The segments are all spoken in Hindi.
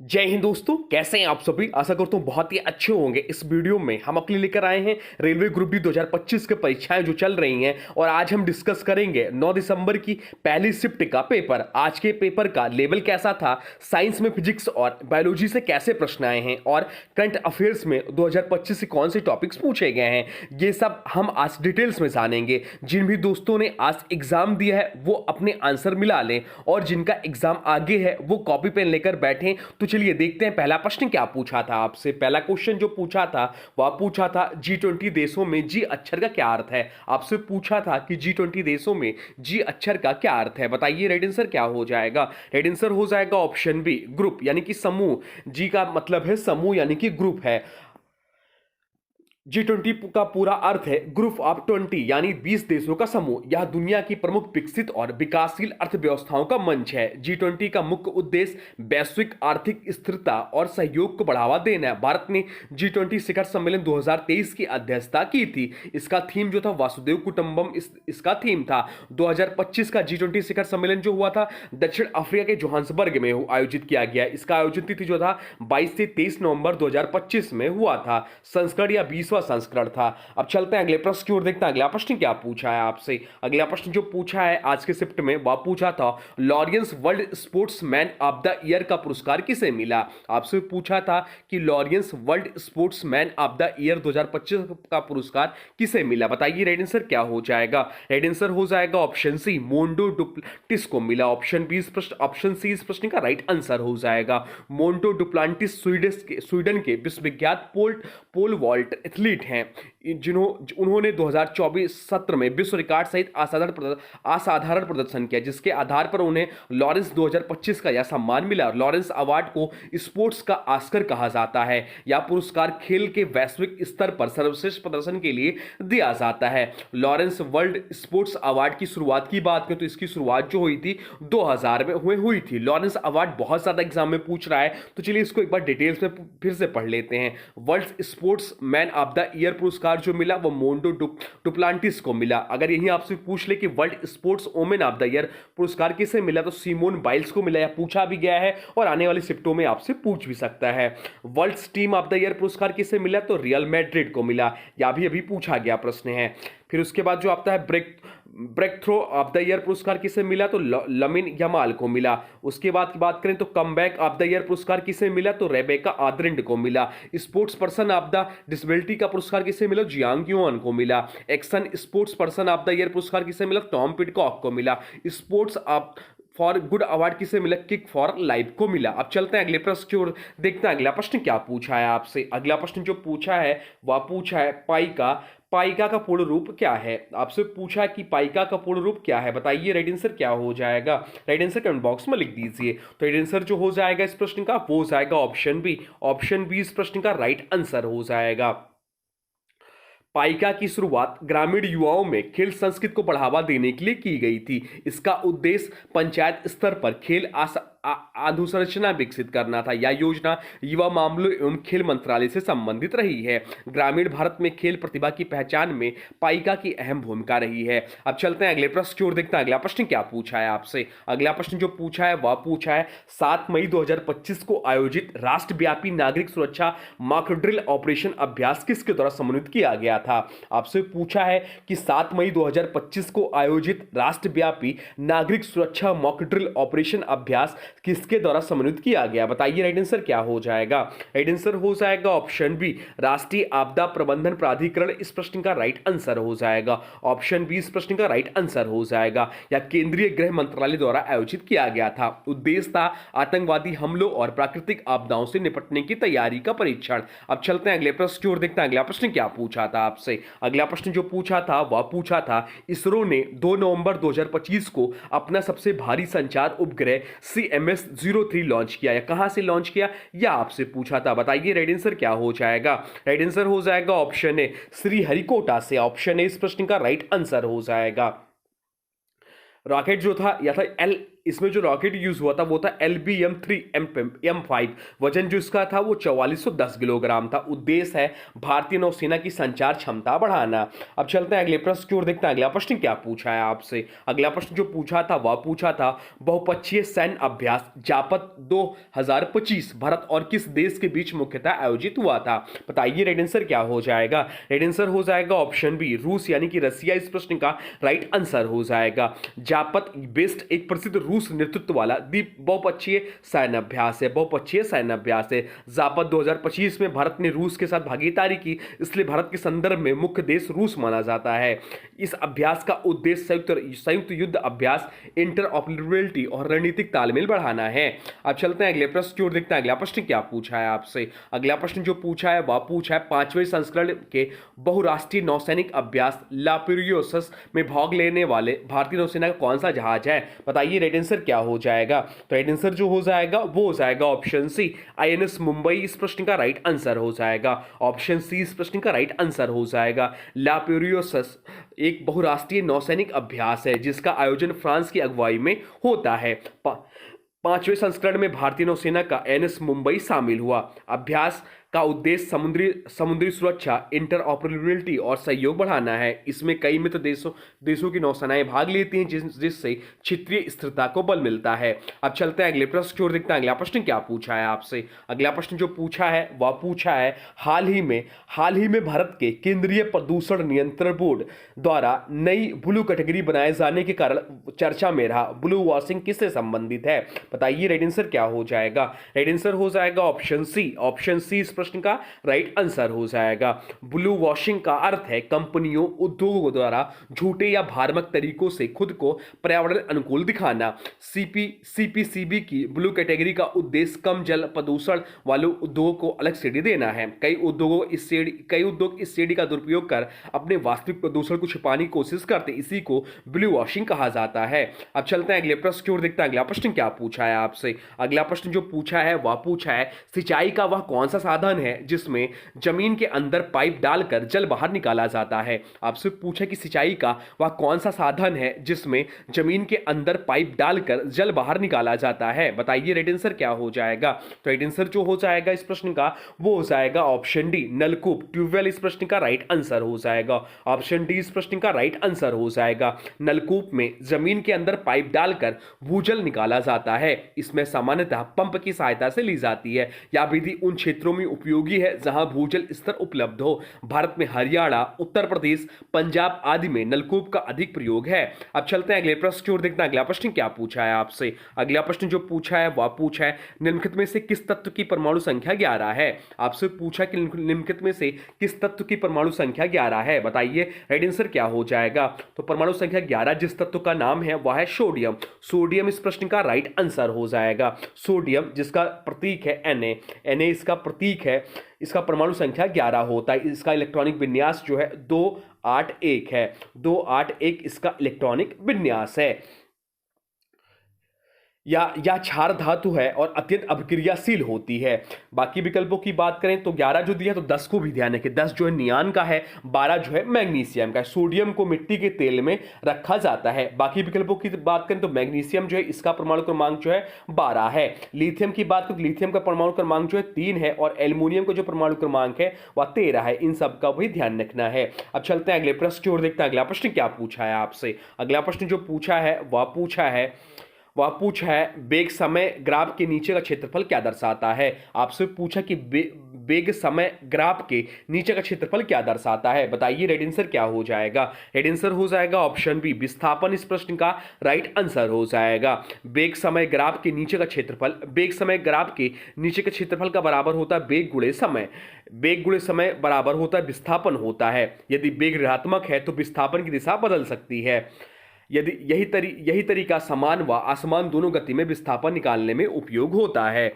जय हिंद दोस्तों, कैसे हैं आप सभी। आशा करता हूं बहुत ही अच्छे होंगे। इस वीडियो में हम अपने लेकर आए हैं रेलवे ग्रुप डी 2025 के परीक्षाएं जो चल रही हैं और आज हम डिस्कस करेंगे 9 दिसंबर की पहली शिफ्ट का पेपर। आज के पेपर का लेवल कैसा था, साइंस में फिजिक्स और बायोलॉजी से कैसे प्रश्न आए हैं और करंट अफेयर्स में 2025 से कौन से टॉपिक्स पूछे गए हैं, ये सब हम आज डिटेल्स में जानेंगे। जिन भी दोस्तों ने आज एग्जाम दिया है वो अपने आंसर मिला लें और जिनका एग्जाम आगे है वो कॉपी पेन लेकर बैठें। तो चलिए देखते हैं पहला प्रश्न क्या पूछा था आपसे। पहला क्वेश्चन जो पूछा था वह पूछा था G20 देशों में जी अक्षर का क्या अर्थ है। आपसे पूछा था कि G20 देशों में जी अक्षर का क्या अर्थ है, बताइए। राइट आंसर क्या हो जाएगा? राइट आंसर हो जाएगा ऑप्शन बी, ग्रुप यानी कि समूह। जी का मतलब है समूह यानी कि ग्रुप है। G20 का पूरा अर्थ है ग्रुप ऑफ 20 यानी 20 देशों का समूह। यह दुनिया की प्रमुख विकसित और विकासशील अर्थव्यवस्थाओं का मंच है। G20 का मुख्य उद्देश्य वैश्विक आर्थिक स्थिरता और सहयोग को बढ़ावा देना है। भारत ने G20 शिखर सम्मेलन 2023 की अध्यक्षता की थी। इसका थीम जो था वासुदेव कुटुंबम इसका थीम था। 2025 का G20 शिखर सम्मेलन जो हुआ था दक्षिण अफ्रीका के जोहान्सबर्ग में आयोजित किया गया। इसका आयोजन तिथि जो था 22 से 23 नवंबर 2025 में हुआ था। संस्करण या 20वां संस्करण था। अब चलते हैं अगले प्रश्न की ओर, देखते हैं अगला प्रश्न क्या पूछा है आपसे। अगला प्रश्न जो पूछा है आज के शिफ्ट में वह पूछा था Lawrence world sportsman of the year का पुरस्कार किसे मिला। आपसे पूछा था कि Lawrence world sportsman of the year 2025 का पुरस्कार किसे मिला, बताइए। राइट आंसर क्या हो जाएगा? राइट आंसर हो जाएगा ऑप्शन सी, मोंडो डुप्लांटिस को मिला। ऑप्शन सी इस प्रश्न का राइट आंसर हो जाएगा। मोंडो डुप्लांटिस स्वीडन के विश्वविख्यात पोल वॉल्ट एथलीट हैं उन्होंने 2024 सत्र में विश्व रिकॉर्ड सहित असाधारण प्रदर्शन किया, जिसके आधार पर उन्हें लॉरेंस 2025 का यह सम्मान मिला। लॉरेंस अवार्ड को स्पोर्ट्स का ऑस्कर कहा जाता है। यह पुरस्कार खेल के वैश्विक स्तर पर सर्वश्रेष्ठ प्रदर्शन के लिए दिया जाता है। लॉरेंस वर्ल्ड स्पोर्ट्स अवार्ड की शुरुआत की बात करें तो इसकी शुरुआत जो हुई थी 2000 में हुई थी। लॉरेंस अवार्ड बहुत ज्यादा एग्जाम में पूछ रहा है तो चलिए इसको एक बार डिटेल्स में फिर से पढ़ लेते हैं। World sports man of the year पुरस्कार जो मिला वो मोंडो डुप्लांटिस को मिला। अगर यही आपसे पूछ ले कि world sports women of the year पुरस्कार किसे मिला तो सिमोन बाइल्स को मिला। या पूछा भी गया है और आने वाली शिफ्टों में आपसे पूछ भी सकता है। World team of the year पुरस्कार किसे मिला तो रियल मैड्रिड को मिला। या भी अभी पूछा गया प्रश्न है। फिर उसके बाद जो आता है breakthrough of the year पुरस्कार किसे मिला तो लमिन यमाल को मिला। उसके बाद की बात करें तो कमबैक ऑफ द ईयर पुरस्कार किसे मिला तो रेबेका आद्रिंड को मिला। Sports person of the disability का पुरस्कार किसे मिला जियांग युआन को मिला। Action sports person of the year पुरस्कार किसे मिला टॉम पिडकॉक को मिला। Sports of for good award किसे मिला किक फॉर लाइफ को मिला। अब चलते हैं अगले प्रश्न की ओर, देखते हैं अगला प्रश्न क्या पूछा है आपसे। अगला प्रश्न जो पूछा है वह पूछा है पाइका का पूर्ण रूप क्या है। आपसे पूछा कि पाइका का पूर्ण रूप क्या है, बताइए। राइट आंसर क्या हो जाएगा? राइट आंसर कमेंट बॉक्स में लिख दीजिए। तो राइट आंसर जो हो जाएगा इस प्रश्न का वो हो जाएगा ऑप्शन बी। ऑप्शन बी इस प्रश्न का राइट आंसर हो जाएगा। पाइका की शुरुआत ग्रामीण युवाओं में खेल संस्कृति को बढ़ावा देने के लिए की गई थी। इसका उद्देश्य पंचायत स्तर पर खेल अधोसंरचना विकसित करना था। यह योजना युवा मामलों एवं खेल मंत्रालय से संबंधित रही है। ग्रामीण भारत में खेल प्रतिभा की पहचान में पाइका की अहम भूमिका रही है। अब चलते हैं अगले प्रश्न की ओर, देखते हैं अगला प्रश्न क्या पूछा है आपसे। अगला प्रश्न जो पूछा है वह पूछा है 7 मई 2025 को आयोजित राष्ट्रव्यापी नागरिक सुरक्षा मॉक ड्रिल ऑपरेशन अभ्यास किसके द्वारा समन्वित किया गया था। आपसे पूछा है कि 7 मई 2025 को आयोजित राष्ट्रव्यापी नागरिक सुरक्षा मॉक ड्रिल ऑपरेशन अभ्यास किसके द्वारा समन्वित किया गया, बताइए। राइट आंसर क्या हो जाएगा? राइट आंसर हो जाएगा ऑप्शन बी, राष्ट्रीय आपदा प्रबंधन प्राधिकरण इस प्रश्न का राइट आंसर हो जाएगा। ऑप्शन बी इस प्रश्न का राइट आंसर हो जाएगा। या केंद्रीय गृह मंत्रालय द्वारा आयोजित किया गया था। उद्देश्य था आतंकवादी हमलों और प्राकृतिक आपदाओं से निपटने की तैयारी का परीक्षण। अब चलते हैं अगले प्रश्न की ओर, देखते हैं अगला प्रश्न क्या पूछा था आपसे। अगला प्रश्न जो पूछा था वह पूछा था इसरो ने 2 नवंबर 2025 को अपना सबसे भारी संचार उपग्रह CMS-03 लॉन्च किया। या कहां से लॉन्च किया यह आपसे पूछा था, बताइए। राइट आंसर क्या हो जाएगा? राइट आंसर हो जाएगा ऑप्शन ए, श्रीहरिकोटा से। ऑप्शन ए इस प्रश्न का राइट आंसर हो जाएगा। रॉकेट जो था या था इसमें जो रॉकेट यूज हुआ था वो था LBM-3 M5। वजन जो इसका था वो 4410 किलोग्राम था। उद्देश्य है भारतीय नौसेना की संचार क्षमता बढ़ाना। अब चलते हैं अगले प्रश्न की ओर, देखते हैं अगला प्रश्न क्या पूछा है आपसे। अगला प्रश्न जो पूछा था वह पूछा था बहुपक्षीय सैन्य अभ्यास जापत 2025 भारत और किस देश के बीच मुख्यतः आयोजित हुआ था। बताइए रेड आंसर क्या हो जाएगा। रेड आंसर हो जाएगा ऑप्शन बी, रूस यानी कि रसिया इस प्रश्न का राइट आंसर हो जाएगा। जापत बेस्ड एक प्रसिद्ध रूस नेतृत्व वाला द्वीप बहुपक्षीय सैन्य अभ्यास है। बहुपक्षीय सैन्य अभ्यास है। जापत 2025 में भारत ने रूस के साथ भागीदारी की, इसलिए भारत के संदर्भ में मुख्य देश रूस माना जाता है। इस अभ्यास का उद्देश्य संयुक्त युद्ध अभ्यास, इंटरऑपरेबिलिटी और रणनीतिक तालमेल बढ़ाना है। अब चलते हैं अगले प्रश्न की ओर, देखते हैं अगला प्रश्न क्या पूछा है आपसे। अगला प्रश्न जो पूछा है वह पूछा है 5वें संस्करण के बहुराष्ट्रीय नौसैनिक अभ्यास लापेरियोसस में भाग लेने वाले भारतीय नौसेना का कौन सा जहाज है। बताइए रेड आंसर क्या हो जाएगा। तो रेड आंसर जो हो जाएगा वो हो जाएगा ऑप्शन सी, INS मुंबई इस प्रश्न का राइट आंसर हो जाएगा। ऑप्शन सी इस प्रश्न का राइट आंसर हो जाएगा। लापेरियोसस एक बहुराष्ट्रीय नौसैनिक अभ्यास है जिसका आयोजन फ्रांस की अगुवाई में होता है। 5वें संस्करण में भारतीय नौसेना का NS मुंबई शामिल हुआ। अभ्यास का उद्देश्य समुद्री सुरक्षा, इंटरऑपरेबिलिटी और सहयोग बढ़ाना है। इसमें कई मित्र देशों की नौसेनाएं भाग लेती हैं जिससे क्षेत्रीय स्थिरता को बल मिलता है। अब चलते हैं अगले प्रश्न की ओर, देखते हैं अगला प्रश्न क्या पूछा है आपसे। अगला प्रश्न जो पूछा है वह पूछा है हाल ही में भारत के केंद्रीय प्रदूषण नियंत्रण बोर्ड द्वारा नई ब्लू कैटेगरी बनाए जाने के कारण चर्चा में रहा ब्लू वॉशिंग किससे संबंधित है। बताइए रेड आंसर क्या हो जाएगा। रेड आंसर हो जाएगा ऑप्शन सी। ऑप्शन सी इस प्रश्न का राइट आंसर हो जाएगा। ब्लू वॉशिंग का अर्थ है कंपनियों उद्योगों द्वारा झूठे या भ्रामक तरीकों से खुद को पर्यावरण अनुकूल दिखाना। CPCB की ब्लू कैटेगरी का उद्देश्य कम जल प्रदूषण वाले उद्योगों को अलग श्रेणी देना है। कई उद्योग इस श्रेणी का दुरुपयोग कर अपने वास्तविक प्रदूषण को छिपाने की कोशिश करते, इसी को ब्लू वॉशिंग कहा जाता है। अब चलते हैं अगले प्रश्न की ओर, देखते हैं अगला प्रश्न क्या पूछा है आपसे। अगला प्रश्न जो पूछा है वह पूछा है सिंचाई का वह कौन सा साधन है जिसमें जमीन के अंदर पाइप डालकर जल बाहर निकाला जाता है। आपसे पूछा कि सिंचाई का वह कौन सा साधन है जिसमें जमीन के अंदर पाइप डालकर जल बाहर निकाला जाता है। बताइए रेड आंसर क्या हो जाएगा। तो रेड आंसर जो हो जाएगा इस प्रश्न का वो हो जाएगा ऑप्शन डी, नलकूप, ट्यूबवेल इस प्रश्न का राइट आंसर हो जाएगा। ऑप्शन डी इस प्रश्न का राइट आंसर हो जाएगा। नलकूप में जमीन के अंदर पाइप डालकर भूजल निकाला जाता है। इसमें सामान्यतः पंप की सहायता से ली जाती है। यह विधि उन क्षेत्रों में उपयोगी है जहां भूजल स्तर उपलब्ध हो। भारत में हरियाणा, उत्तर प्रदेश, पंजाब आदि में नलकूप का अधिक प्रयोग है। अब चलते हैं अगले प्रश्न की ओर, देखते हैं अगला प्रश्न क्या पूछा है आपसे। अगला प्रश्न जो पूछा है वह पूछा है निम्नलिखित में से किस तत्व की परमाणु संख्या 11 है। आपसे पूछा कि निम्नलिखित में से किस तत्व की परमाणु संख्या 11 है। बताइए राइट आंसर क्या हो जाएगा। तो परमाणु संख्या 11 जिस तत्व का नाम है वह है सोडियम। सोडियम इस प्रश्न का राइट आंसर हो जाएगा। सोडियम जिसका प्रतीक है Na इसका प्रतीक है। इसका परमाणु संख्या 11 होता है। इसका इलेक्ट्रॉनिक विन्यास जो है 281 है। 281 इसका इलेक्ट्रॉनिक विन्यास है। या क्षार धातु है और अत्यंत अभिक्रियाशील होती है। बाकी विकल्पों की बात करें तो 11 जो दिया तो 10 को भी ध्यान रखें। 10 जो है नियान का है, 12 जो है मैग्नीशियम का है। सोडियम को मिट्टी के तेल में रखा जाता है। बाकी विकल्पों की बात करें तो मैग्नीशियम जो है इसका परमाणु क्रमांक जो है 12 है। लिथियम की बात करें तो लिथियम का परमाणु क्रमांक जो है 3 है और एल्युमिनियम का जो परमाणु क्रमांक है वह 13 है। इन सब का भी ध्यान रखना है। अब चलते हैं अगले प्रश्न की ओर, देखते हैं अगला प्रश्न क्या पूछा है आपसे। अगला प्रश्न जो पूछा है वह पूछा है वेग समय ग्राफ के नीचे का क्षेत्रफल क्या दर्शाता है। आपसे पूछा कि वेग समय ग्राफ के नीचे का क्षेत्रफल क्या दर्शाता है। बताइए रेड आंसर क्या हो जाएगा। रेड आंसर हो जाएगा ऑप्शन बी, विस्थापन इस प्रश्न का राइट आंसर हो जाएगा। वेग समय ग्राफ के नीचे का क्षेत्रफल, वेग समय ग्राफ के नीचे के क्षेत्रफल का बराबर होता है वेग गुणे समय। वेग गुणे समय बराबर होता है विस्थापन होता है। यदि वेग ऋणात्मक है तो विस्थापन की दिशा बदल सकती है। यदि यही तरीका समान व असमान दोनों गति में विस्थापन निकालने में उपयोग होता है।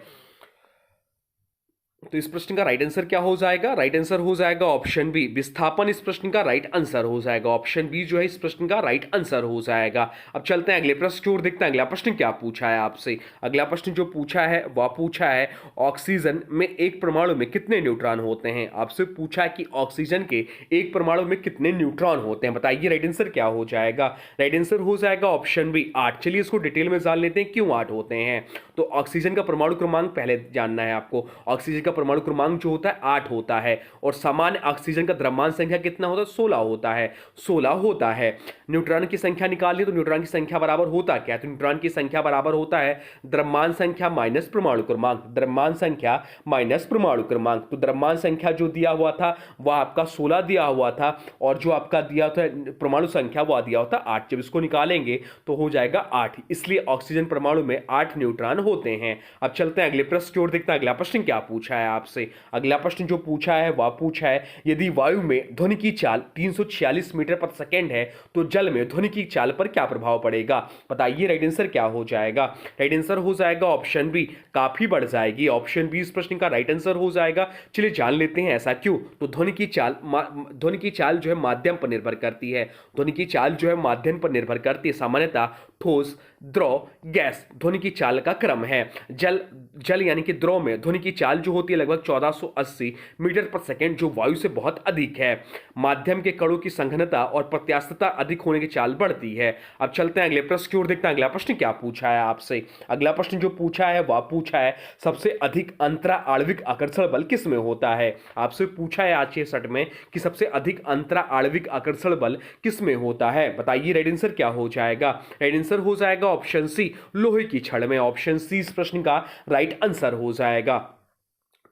तो इस प्रश्न का राइट आंसर क्या हो जाएगा? राइट आंसर हो जाएगा ऑप्शन बी, विस्थापन इस प्रश्न का राइट आंसर हो जाएगा। ऑप्शन बी जो है इस प्रश्न का राइट आंसर हो जाएगा। अब चलते हैं अगले प्रश्न की ओर, देखते हैं अगला प्रश्न क्या पूछा है आपसे। अगला प्रश्न जो पूछा है वह पूछा है ऑक्सीजन में एक परमाणु में कितने न्यूट्रॉन होते हैं। आपसे पूछा है कि ऑक्सीजन के एक परमाणु में कितने न्यूट्रॉन होते हैं, बताइए राइट आंसर क्या हो जाएगा? राइट आंसर हो जाएगा ऑप्शन बी 8। चलिए इसको डिटेल में जान लेते हैं क्यों 8 होते हैं। तो ऑक्सीजन का परमाणु क्रमांक पहले जानना है आपको। ऑक्सीजन का परमाणु क्रमांक जो होता है 8 होता है और सामान्य ऑक्सीजन का द्रव्यमान संख्या कितना होता है? 16 होता है। 16 होता है। न्यूट्रॉन की संख्या निकाल ली तो न्यूट्रॉन की संख्या बराबर होता क्या? तो न्यूट्रॉन की संख्या बराबर होता है द्रव्यमान संख्या माइनस परमाणु क्रमांक। द्रव्यमान संख्या माइनस परमाणु क्रमांक। तो द्रव्यमान संख्या जो दिया हुआ था वह आपका 16 दिया हुआ था और जो आपका दिया था परमाणु संख्या वह दिया होता 8। जब इसको निकालेंगे तो हो जाएगा 8, इसलिए ऑक्सीजन परमाणु में 8 न्यूट्रॉन होते हैं। अब चलते हैं अगले प्रश्न की ओर, देखते हैं अगला प्रश्न क्या पूछा है आपसे। अगला प्रश्न जो पूछा है वह पूछा है यदि वायु में ध्वनि की चाल 346 मीटर प्रति सेकंड है तो जल में ध्वनि की चाल पर क्या प्रभाव पड़ेगा? बताइए राइट आंसर क्या हो जाएगा? राइट आंसर हो जाएगा ऑप्शन बी, काफी बढ़ जाएगी। ऑप्शन बी इस प्रश्न का राइट आंसर हो जाएगा। चलिए जान लेते हैं ऐसा क्यों। तो ध्वनि की चाल जो है माध्यम पर निर्भर करती है। ध्वनि की चाल जो है माध्यम पर निर्भर करती है। सामान्यतः ठोस, द्रव, गैस ध्वनि की चाल का क्रम है। जल यानी कि द्रव में ध्वनि की चाल जो होती है लगभग 1480 मीटर प्रति सेकंड, जो वायु से बहुत अधिक है। माध्यम के कणों की संघनता और प्रत्यास्थता अधिक होने की चाल बढ़ती है। अब चलते हैं अगले प्रश्न की ओर, देखते हैं अगला प्रश्न क्या पूछा है आपसे। अगला प्रश्न जो पूछा है वह पूछा है सबसे अधिक अंतरा आणविक आकर्षण बल किस में होता है। आपसे पूछा है आज के सेट में कि सबसे अधिक अंतरा आणविक आकर्षण बल किस में होता है। बताइए राइट आंसर क्या हो जाएगा? राइट आंसर हो जाएगा ऑप्शन सी, लोहे की छड़ में। ऑप्शन सी इस प्रश्न का राइट आंसर हो जाएगा।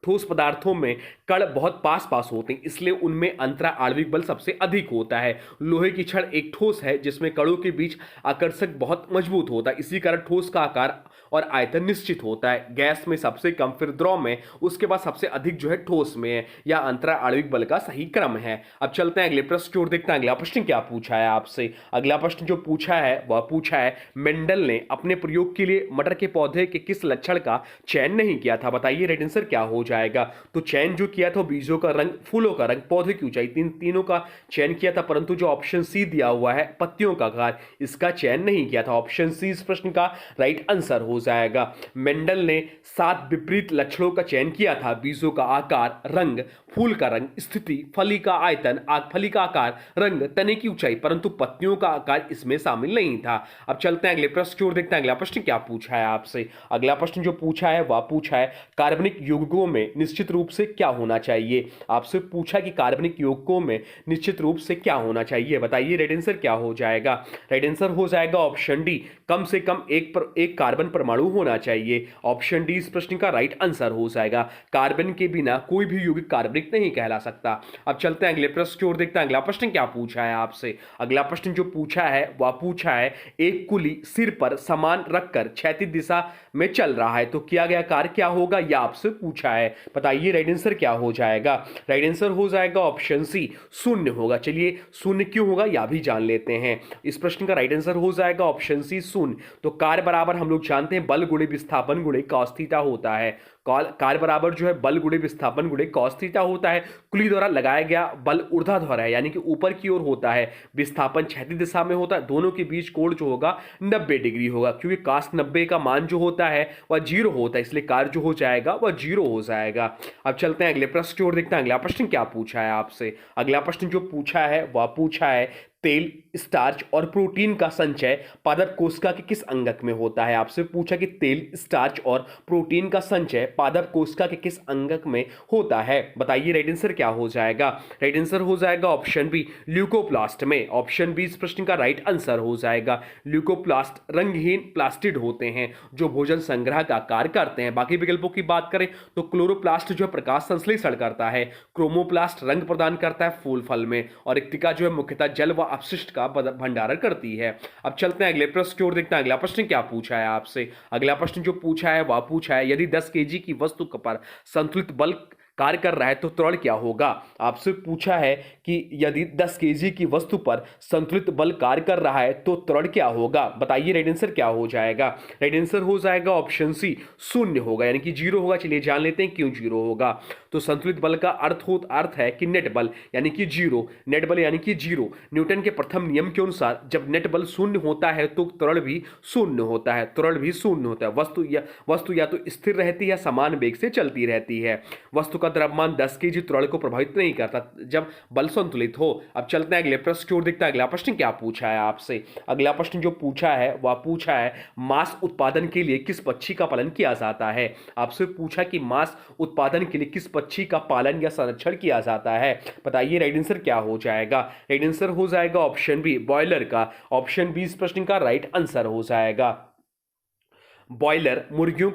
ठोस पदार्थों में कण बहुत पास पास होते हैं, इसलिए उनमें अंतरा आणविक बल सबसे अधिक होता है। लोहे की छड़ एक ठोस है जिसमें कणों के बीच आकर्षक बहुत मजबूत होता है, इसी कारण ठोस का आकार और आयतन निश्चित होता है। गैस में सबसे कम, फिर द्रव में, उसके बाद सबसे अधिक जो है ठोस में है। यह अंतरा आणविक बल का सही क्रम है। अब चलते हैं अगले प्रश्न की ओर, देखते हैं अगला प्रश्न क्या पूछा है आपसे। अगला प्रश्न जो पूछा है वह पूछा है मेंडल ने अपने प्रयोग के लिए मटर के पौधे के किस लक्षण का चयन नहीं किया था। बताइए राइट आंसर क्या हो जाएगा? तो चयन जो किया था बीजों का रंग, फूलों का रंग, पौधे की ऊंचाई, तीनों का चयन किया था, परंतु जो ऑप्शन सी दिया हुआ है पत्तियों का आकार, इसका चयन नहीं किया था। ऑप्शन सी इस प्रश्न का राइट आंसर हो जाएगा। मेंडल ने 7 विपरीत लक्षणों का चयन किया था, बीजों का आकार, रंग, फूल का रंग, स्थिति, फली का आयतन, फली का आकार, रंग, तने की ऊंचाई, परंतु पत्तियों का आकार इसमें शामिल नहीं था। अब चलते हैं अगले प्रश्न की ओर, देखते हैं अगला प्रश्न क्या पूछा है आपसे। अगला प्रश्न जो पूछा है वह पूछा है कार्बनिक यौगिकों में निश्चित रूप से क्या होना चाहिए। आपसे पूछा कि कार्बनिक यौगिकों में निश्चित रूप से क्या होना चाहिए। बताइए राइट आंसर क्या हो जाएगा? राइट आंसर हो जाएगा ऑप्शन डी, कम से कम एक कार्बन परमाणु होना चाहिए। ऑप्शन डी इस प्रश्न का राइट आंसर हो जाएगा। कार्बन के बिना कोई भी यौगिक कार्बनिक नहीं कहला सकता। अब चलते हैं अगले प्रश्न की ओर, देखते हैं अगला प्रश्न क्या पूछा है आपसे। अगला प्रश्न जो पूछा है वह पूछा है एक कुली सिर पर सामान रखकर क्षैतिज दिशा में चल रहा है तो किया गया कार्य क्या होगा, यह आपसे पूछा है। बताइए राइट आंसर क्या हो जाएगा? राइट आंसर हो जाएगा ऑप्शन सी, शून्य होगा। चलिए शून्य क्यों होगा यह भी जान लेते हैं। इस प्रश्न का राइट आंसर हो जाएगा ऑप्शन सी, शून्य। तो कार्य बराबर हम लोग जानते हैं बल गुणे विस्थापन गुणे कॉस थीटा होता है। कार्य बराबर जो है बल गुणे विस्थापन गुणे कॉस थीटा होता है। कुली द्वारा लगाया गया बल ऊर्ध्वाधर है यानी कि ऊपर की ओर होता है, विस्थापन क्षैतिज दिशा में होता है। दोनों के बीच कोण जो होगा 90 डिग्री होगा, क्योंकि cos 90 का मान जो होता है वह 0 होता है, इसलिए कार्य जो हो जाएगा वह 0 हो जाएगा। अब चलते हैं अगले प्रश्न की ओर, देखते हैं अगला प्रश्न क्या पूछा है आपसे। अगला प्रश्न जो पूछा है वह पूछा है तेल, स्टार्च और प्रोटीन का संचय पादप कोशिका के किस अंगक में होता है। आपसे पूछा कि तेल, स्टार्च और प्रोटीन का संचय पादप कोशिका के किस अंगक में होता है। बताइए राइट आंसर क्या हो जाएगा? राइट आंसर हो जाएगा ऑप्शन बी, ल्यूकोप्लास्ट में। ऑप्शन बी इस प्रश्न का राइट आंसर हो जाएगा। ल्यूकोप्लास्ट रंगहीन प्लास्टिड होते हैं जो भोजन संग्रह का कार्य करते हैं। बाकी विकल्पों की बात करें तो क्लोरोप्लास्ट जो है प्रकाश संश्लेषण करता है, क्रोमोप्लास्ट रंग प्रदान करता है फूल फल में, और इक्तिका जो है मुख्यतः जल व अपशिष्ट का भंडारण करती है। अब चलते हैं अगले प्रश्न की ओर, देखते हैं अगला प्रश्न क्या पूछा है आपसे। अगला प्रश्न जो पूछा है वह पूछा है यदि 10 केजी की वस्तु पर संतुलित बल कार्य कर रहा है तो त्वरण क्या होगा। आपसे पूछा है कि यदि 10 केजी की वस्तु पर संतुलित बल कार्य कर रहा है तो त्वरण क्या होगा। बताइए राइट आंसर क्या हो जाएगा। राइट आंसर हो जाएगा ऑप्शन सी, शून्य होगा, यानी कि जीरो होगा। चलिए जान लेते हैं क्यों जीरो होगा। तो संतुलित बल का अर्थ है कि नेट बल यानी कि जीरो, नेट बल यानी कि जीरो। न्यूटन के प्रथम नियम के अनुसार जब नेट बल शून्य होता है तो त्वरण भी शून्य होता है, त्वरण भी शून्य होता है। वस्तु या तो स्थिर रहती है, समान वेग से चलती रहती है। वस्तु का द्रव्यमान 10 केजी त्वरण को प्रभावित नहीं करता जब बल संतुलित हो। अब चलते हैं अगले प्रश्न की ओर, देखते हैं अगला प्रश्न क्या पूछा है आपसे। अगला प्रश्न जो पूछा है वह पूछा है मांस उत्पादन के लिए किस पक्षी का पालन किया जाता है। आपसे पूछा कि मांस उत्पादन के लिए किस पक्षी का पालन या संरक्षण किया जाता है। बताइए राइट आंसर क्या हो जाएगा। राइट आंसर हो जाएगा ऑप्शन बी, बॉयलर का। ऑप्शन बी इस प्रश्न का राइट आंसर हो जाएगा। बॉयलर मुर्गियों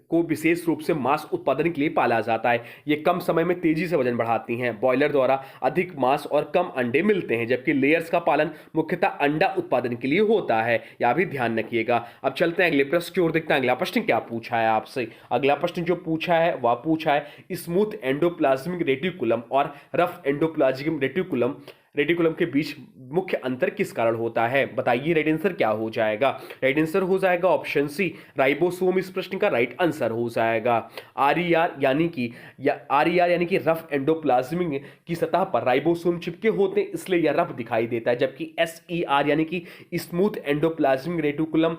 को विशेष रूप से मांस उत्पादन के लिए पाला जाता है। ये कम समय में तेजी से वजन बढ़ाती हैं। बॉयलर द्वारा अधिक मांस और कम अंडे मिलते हैं, जबकि लेयर्स का पालन मुख्यतः अंडा उत्पादन के लिए होता है। यह भी ध्यान रखिएगा। अब चलते हैं अगले प्रश्न की ओर, देखते हैं अगला प्रश्न क्या पूछा है आपसे। अगला प्रश्न जो पूछा है वह पूछा है स्मूथ एंडोप्लाज्मिक रेटिकुलम और रफ एंडोप्लाज्मिक रेटिकुलम के बीच मुख्य अंतर किस कारण होता है। बताइए राइट आंसर क्या हो जाएगा। राइट आंसर हो जाएगा ऑप्शन सी, राइबोसोम इस प्रश्न का राइट आंसर हो जाएगा। आरईआर यानी कि रफ एंडोप्लाज्मिक की सतह पर राइबोसोम चिपके होते हैं, इसलिए यह रफ दिखाई देता है। जबकि एसईआर यानी कि स्मूथ एंडोप्लाज्मिक रेटिकुलम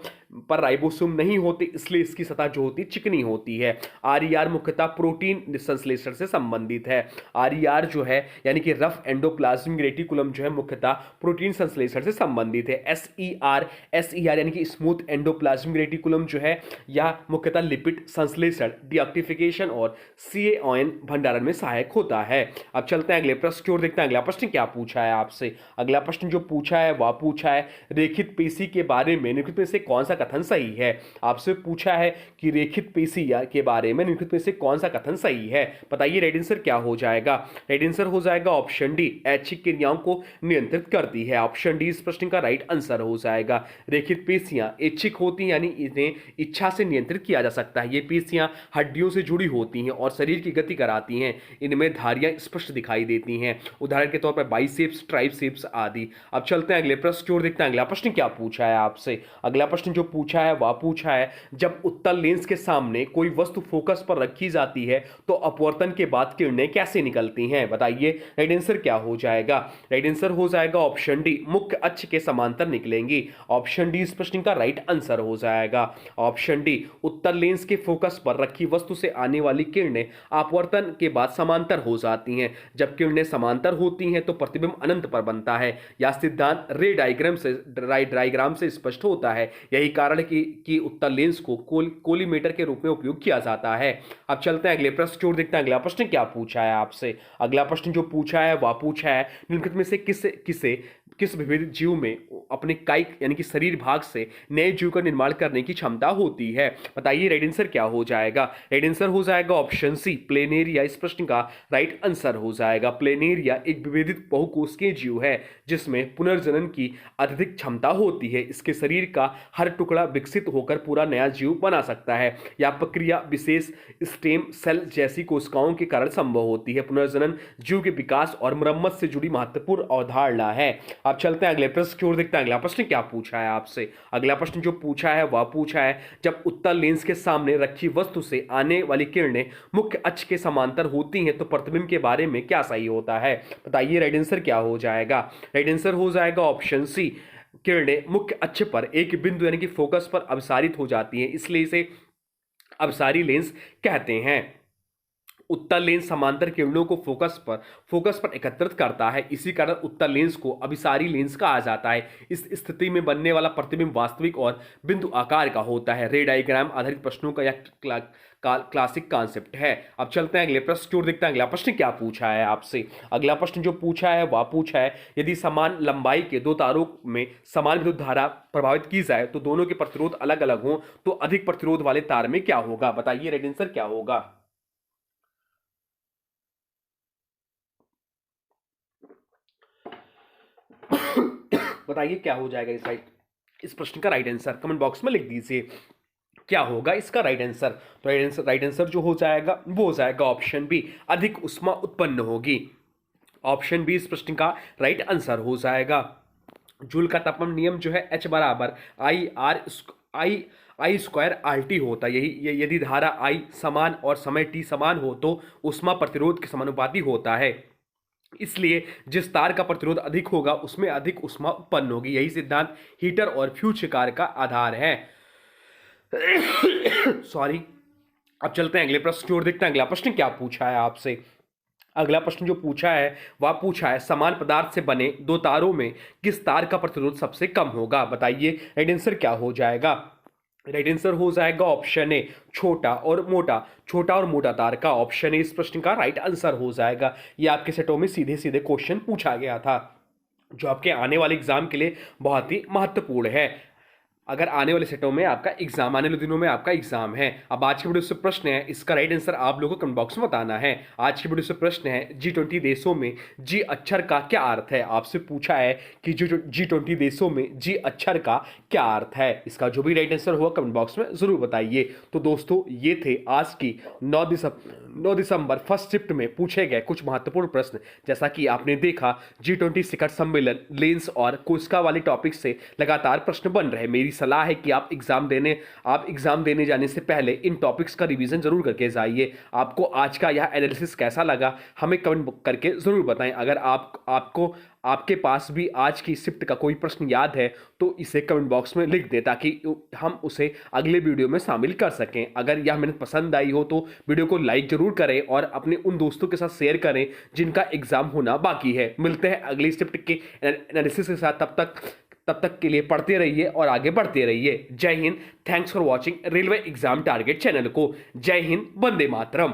पर राइबोसोम नहीं होते, इसलिए इसकी सतह जो होती है चिकनी होती है। आरईआर मुख्यतः प्रोटीन संश्लेषण से संबंधित है। आरईआर जो है यानी कि रफ एंडोप्लाज्मिक रेटिकुलम जो है मुख्यतः प्रोटीन संश्लेषण से संबंधित है। एसईआर यानी कि स्मूथ एंडोप्लाज्मिक रेटिकुलम जो है यह मुख्यतः लिपिड संश्लेषण, डीऑक्सिफिकेशन और CaON भंडारण में सहायक होता है। अब चलते हैं अगले प्रश्न की ओर, देखते हैं अगला प्रश्न क्या पूछा है आपसे। अगला प्रश्न जो पूछा है वह पूछा है रेखित पेशी के बारे में निम्नलिखित में से कौन सा कथन सही है। आपसे पूछा है कि रेखित पेशी के बारे में निम्नलिखित में से कौन सा कथन सही है। बताइए राइट आंसर क्या हो जाएगा। राइट आंसर हो जाएगा ऑप्शन डी, ऐच्छिक क्रियाओं को नियंत्रित करती है। ऑप्शन डी इस प्रश्न का राइट आंसर हो जाएगा। रेखित पेशियां ऐच्छिक होती हैं, यानी इन्हें इच्छा से नियंत्रित किया जा सकता है। ये पेशियां हड्डियों से जुड़ी होती हैं और शरीर की गति कराती हैं। इनमें धारियां स्पष्ट दिखाई देती हैं, उदाहरण के तौर पर बाइसेप्स, ट्राइसेप्स आदि। अब चलते हैं अगले प्रश्न की ओर, देखते हैं अगला प्रश्न क्या पूछा है आपसे। अगला प्रश्न जो पूछा है वह पूछा है जब उत्तल लेंस के सामने कोई वस्तु फोकस पर रखी जाती है तो अपवर्तन के बाद किरणें कैसे निकलती हैं। बताइए राइट आंसर क्या हो जाएगा। राइट आंसर हो जाएगा ऑप्शन डी, मुख्य अक्ष के समांतर निकलेंगी। ऑप्शन डी इस प्रश्न का राइट आंसर हो जाएगा। ऑप्शन डी, उत्तल लेंस के फोकस पर रखी वस्तु से आने वाली किरणें अपवर्तन के बाद समांतर हो जाती हैं। जब किरणें समांतर होती हैं तो प्रतिबिंब अनंत पर बनता है। यह सिद्धांत रे डायग्राम से स्पष्ट होता है। यही कारण है कि उत्तल लेंस को कोलीमेटर के रूप में उपयोग किया जाता है। अब चलते हैं अगले प्रश्न की ओर, देखते हैं अगला प्रश्न क्या पूछा है आपसे। अगला प्रश्न जो पूछा है वह पूछा है निम्नलिखित में से किस विविध जीव में अपने कायिक यानी कि शरीर भाग से नए जीव का निर्माण करने की क्षमता होती है। बताइए राइट आंसर क्या हो जाएगा। राइट आंसर हो जाएगा ऑप्शन सी, प्लेनेरिया इस प्रश्न का राइट आंसर हो जाएगा। प्लेनेरिया एक विभेदित बहुकोशिकीय जीव है जिसमें पुनर्जनन की अत्यधिक क्षमता होती है। इसके शरीर का हर टुकड़ा विकसित होकर पूरा नया जीव बना सकता है। यह प्रक्रिया विशेष स्टेम सेल जैसी कोशिकाओं के कारण संभव होती है। पुनर्जनन जीव के विकास और मरम्मत से जुड़ी महत्वपूर्ण अवधारणा है। अब चलते हैं अगले प्रश्न की ओर, देखते हैं अगला प्रश्न क्या पूछा है आपसे। अगला प्रश्न जो पूछा है वह पूछा है जब उत्तल लेंस के सामने रखी वस्तु से आने वाली किरणें मुख्य अक्ष के समांतर होती हैं तो प्रतिबिंब के बारे में क्या सही होता है। बताइए राइट आंसर क्या हो जाएगा। राइट आंसर हो जाएगा ऑप्शन सी, किरणें मुख्य अक्ष पर एक बिंदु यानी कि फोकस पर अपसारित हो जाती हैं, इसलिए इसे अपसारी लेंस कहते हैं। उत्तल लेंस समांतर किरणों को फोकस पर एकत्रित करता है, इसी कारण उत्तल लेंस को अभिसारी लेंस कहा जाता है। इस स्थिति में बनने वाला प्रतिबिंब वास्तविक और बिंदु आकार का होता है। रे डायग्राम आधारित प्रश्नों का यह क्लासिक कॉन्सेप्ट है। अब चलते हैं अगले प्रश्न की ओर, देखते हैं अगला प्रश्न क्या पूछा है आपसे। अगला प्रश्न जो पूछा है वह पूछा है यदि समान लंबाई के दो तारों में समान विद्युत धारा प्रभावित की जाए तो दोनों के प्रतिरोध अलग अलग हों तो अधिक प्रतिरोध वाले तार में क्या होगा। बताइए राइट आंसर क्या होगा। बताइए क्या हो जाएगा इस प्रश्न का राइट आंसर कमेंट बॉक्स में लिख दीजिए। क्या होगा इसका राइट आंसर? तो राइट आंसर जो हो जाएगा वो हो जाएगा ऑप्शन बी, अधिक उष्मा उत्पन्न होगी। ऑप्शन बी इस प्रश्न का राइट आंसर हो जाएगा। जूल का तापमान नियम जो है H बराबर आई स्क्वायर आर टी होता है। यदि धारा I समान और समय T समान हो तो ऊष्मा प्रतिरोध के समानुपाती होता है। इसलिए जिस तार का प्रतिरोध अधिक होगा उसमें अधिक ऊष्मा उत्पन्न होगी। यही सिद्धांत हीटर और फ्यूज कार्य का आधार है। सॉरी। अब चलते हैं अगले प्रश्न की ओर, देखते हैं अगला प्रश्न क्या पूछा है आपसे। अगला प्रश्न जो पूछा है वह पूछा है समान पदार्थ से बने दो तारों में किस तार का प्रतिरोध सबसे कम होगा? बताइए राइट आंसर क्या हो जाएगा? राइट आंसर हो जाएगा ऑप्शन ए, छोटा और मोटा तार का। ऑप्शन ए इस प्रश्न का राइट आंसर हो जाएगा। ये आपके सेटों में सीधे सीधे क्वेश्चन पूछा गया था, जो आपके आने वाले एग्जाम के लिए बहुत ही महत्वपूर्ण है। अगर आने वाले सेटों में आपका एग्जाम, आने वाले दिनों में आपका एग्जाम है। अब आज की वीडियो से प्रश्न है, इसका राइट आंसर आप लोगों को कमेंट बॉक्स में बताना है। आज की वीडियो से प्रश्न है G20 देशों में जी अक्षर का क्या अर्थ है? आपसे पूछा है कि जो G20 देशों में जी अक्षर का क्या अर्थ है। इसका जो भी राइट आंसर हुआ कमेंट बॉक्स में जरूर बताइए। तो दोस्तों ये थे आज की 9 दिसंबर फर्स्ट शिफ्ट में पूछे गए कुछ महत्वपूर्ण प्रश्न। जैसा कि आपने देखा G20 शिखर सम्मेलन, लेंस और कोस्का वाले टॉपिक से लगातार प्रश्न बन रहे। मेरी सलाह है कि आप एग्जाम देने जाने से पहले इन टॉपिक्स का रिवीजन जरूर करके जाइए। आपको आज का यह एनालिसिस कैसा लगा हमें कमेंट करके जरूर बताएं। अगर आपके पास भी आज की शिफ्ट का कोई प्रश्न याद है तो इसे कमेंट बॉक्स में लिख दें, ताकि हम उसे अगले वीडियो में शामिल कर सकें। अगर यह मेहनत पसंद आई हो तो वीडियो को लाइक जरूर करें और अपने उन दोस्तों के साथ शेयर करें जिनका एग्जाम होना बाकी है। मिलते हैं अगली शिफ्ट के एनालिसिस के साथ। तब तक के लिए पढ़ते रहिए और आगे बढ़ते रहिए। जय Hind. Thanks for watching railway exam target channel को। जय हिंद, वंदे मातरम।